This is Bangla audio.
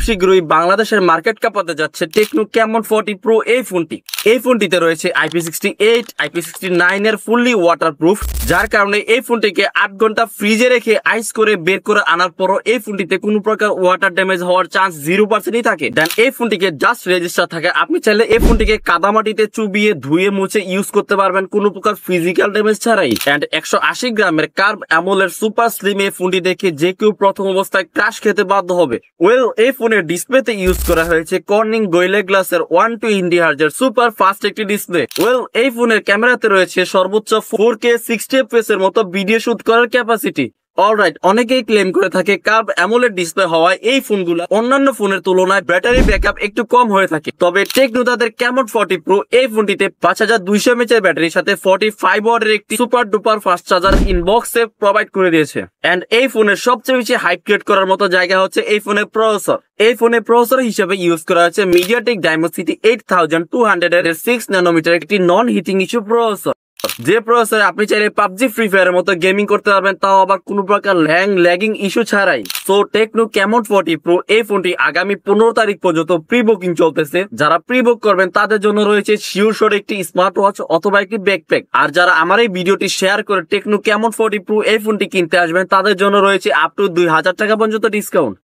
শীঘ্রই বাংলাদেশের মার্কেট কাঁপাতে যাচ্ছে টেকনো ক্যামন 40 প্রো এই ফোনটি। এই ফোনটিতে রয়েছে IP68, IP69 এর ফুললি ওয়াটারপ্রুফ, যার কারণে এই ফোনটিকে 8 ঘন্টা ফ্রিজে রেখে আইস করে বের করে আনার পরও এই ফোনটিতে কোনো প্রকার ওয়াটার ড্যামেজ হওয়ার চান্স 0%ই থাকে। দেন এই ফোনটিকে জাস্ট রেজিস্টার থাকে। আপনি চাইলে এই ফোনটিকে কাদামাটিতে চুবিয়ে ধুয়ে মুছে ইউজ করতে পারবেন কোনো প্রকার ফিজিক্যাল ড্যামেজ ছাড়াই। এন্ড 180 গ্রামের কার্ভ অ্যামোলেড সুপার স্লিম এই ফোনটি দেখে যে কেউ প্রথম অবস্থায় ক্রাশ খেতে বাধ্য হবে। এই ফোনের ডিসপ্লেতে ইউজ করা হয়েছে কর্নিং গোরিলা গ্লাসের 120 Hz এর সুপার ফাস্ট একটি ডিসপ্লে। এই ফোনের ক্যামেরাতে রয়েছে সর্বোচ্চ 4K 60 FPS এর মতো ভিডিও শুট করার ক্যাপাসিটি। অলরাইট, অনেকেই ক্লেম করে থাকে কার্ভ অ্যামোলেড ডিসপ্লে হওয়ায় এই ফোনগুলো অন্যান্য ফোনের তুলনায় ব্যাটারি ব্যাকআপ একটু কম হয়ে থাকে। তবে টেকনো তাদের ক্যামন 40 প্রো এই ফোনটিতে 5200 mAh এর ব্যাটারির সাথে 45 ওয়াটের একটি সুপার ডুপার ফাস্ট চার্জার ইনবক্সে প্রোভাইড করে দিয়েছে। এন্ড এই ফোনের সবচেয়ে বেশি হাইপ ক্রিয়েট করার মতো জায়গা হচ্ছে এই ফোনের প্রসেসর। এই ফোনের প্রসেসর হিসেবে ইউজ করা হয়েছে মিডিয়াটেক ডাইমেনসিটি 8200 এর 6 ন্যানোমিটার একটি নন হিটিং ইস্যু প্রসেসর, যে প্রসেসরে আপনি চাইলে পাবজি ফ্রি ফায়ারের মতো গেমিং করতে পারবেন, তাও আবার কোনো প্রকার ল্যাগিং ইস্যু ছাড়াই। সো টেকনো ক্যামন 40 প্রো এই ফোনটি আগামী 15 তারিখ পর্যন্ত প্রি বুকিং চলতেছে। যারা প্রি বুক করবেন তাদের জন্য রয়েছে শিওর শট একটি স্মার্ট ওয়াচ অথবা একটি ব্যাকপ্যাক। আর যারা আমার এই ভিডিওটি শেয়ার করে টেকনো ক্যামন 40 প্রো এই ফোনটি কিনতে আসবেন তাদের জন্য রয়েছে আপ টু 2000 টাকা পর্যন্ত ডিসকাউন্ট।